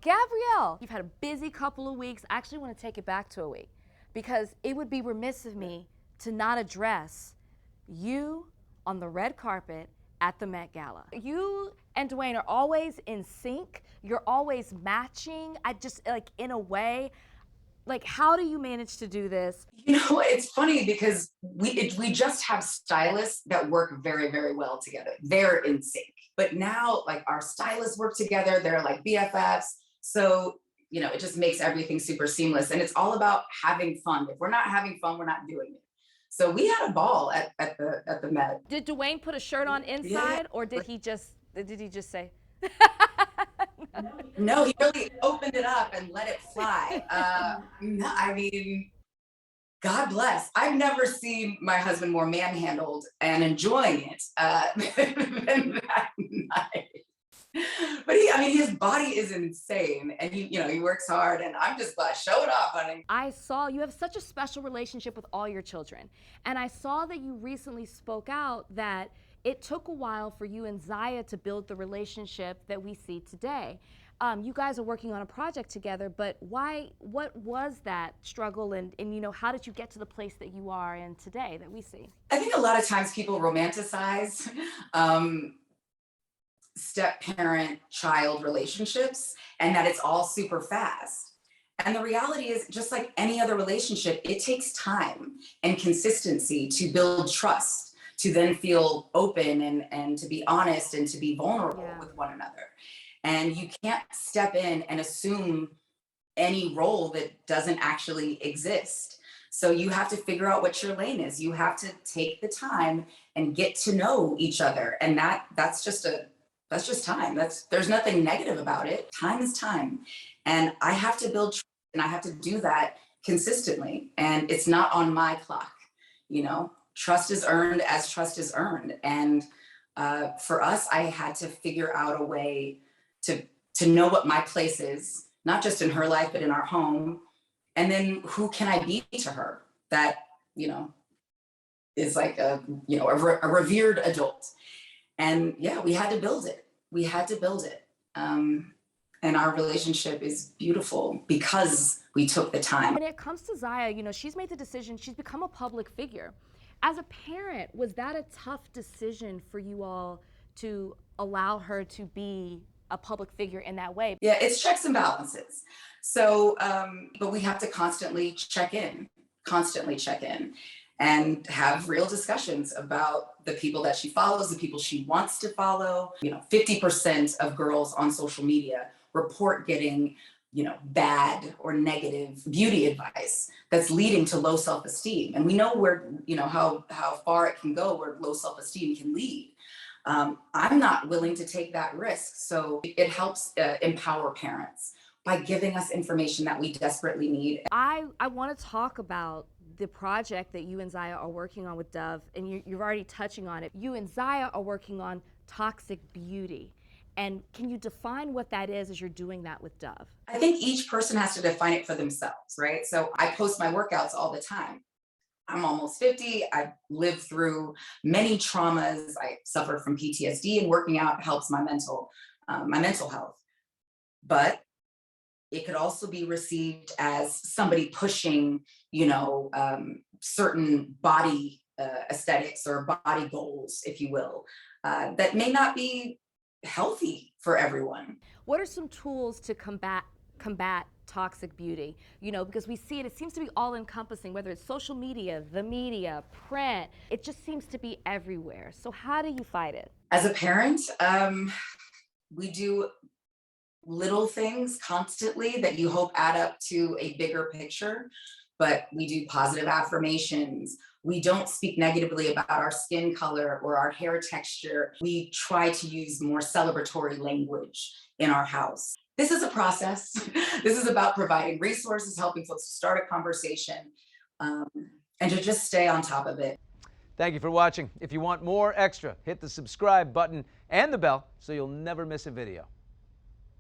Gabrielle, you've had a busy couple of weeks. I actually want to take it back to a week because it would be remiss of me to not address you on the red carpet at the Met Gala. You and Dwyane are always in sync. You're always matching. I just, like, in a way, like, how do you manage to do this? You know, it's funny because we just have stylists that work very, very well together. They're in sync. But now, like, our stylists work together. They're like BFFs. So, you know, it just makes everything super seamless. And it's all about having fun. If we're not having fun, we're not doing it. So we had a ball at the Met. Did Dwyane put a shirt on inside, or did he just say? No, he really opened it up and let it fly. No, I mean, God bless. I've never seen my husband more manhandled and enjoying it than that night. But I mean, his body is insane, and he works hard, and I'm just glad. Show it off, honey. I saw you have such a special relationship with all your children, and I saw that you recently spoke out that it took a while for you and Zaya to build the relationship that we see today. You guys are working on a project together, but why? What was that struggle, and how did you get to the place that you are in today that we see? I think a lot of times people romanticize step-parent-child relationships and that it's all super fast. And the reality is, just like any other relationship, it takes time and consistency to build trust, to then feel open and to be honest and to be vulnerable with one another. And you can't step in and assume any role that doesn't actually exist. So you have to figure out what your lane is. You have to take the time and get to know each other. And that's just time. There's nothing negative about it. Time is time. And I have to build trust, and I have to do that consistently. And it's not on my clock. Trust is earned as trust is earned. And for us, I had to figure out a way to know what my place is, not just in her life, but in our home. And then who can I be to her that, is like a revered adult. And yeah, we had to build it. And our relationship is beautiful because we took the time. When it comes to Zaya, she's made the decision, she's become a public figure. As a parent, was that a tough decision for you all to allow her to be a public figure in that way? Yeah, it's checks and balances. So, but we have to constantly check in and have real discussions about the people that she follows, the people she wants to follow. 50% of girls on social media report getting, bad or negative beauty advice that's leading to low self-esteem. And we know how far it can go, where low self-esteem can lead. I'm not willing to take that risk. So it helps empower parents by giving us information that we desperately need. I want to talk about the project that you and Zaya are working on with Dove, and you're already touching on it. You and Zaya are working on toxic beauty. And can you define what that is as you're doing that with Dove? I think each person has to define it for themselves, right? So I post my workouts all the time. I'm almost 50. I've lived through many traumas. I suffer from PTSD, and working out helps my mental health. But it could also be received as somebody pushing, certain body aesthetics or body goals, if you will, that may not be healthy for everyone. What are some tools to combat toxic beauty? Because we see it seems to be all encompassing, whether it's social media, the media, print, it just seems to be everywhere. So how do you fight it? As a parent, we do little things constantly that you hope add up to a bigger picture, but we do positive affirmations. We don't speak negatively about our skin color or our hair texture. We try to use more celebratory language in our house. This is a process. This is about providing resources, helping folks to start a conversation, and to just stay on top of it. Thank you for watching. If you want more extra, hit the subscribe button and the bell so you'll never miss a video.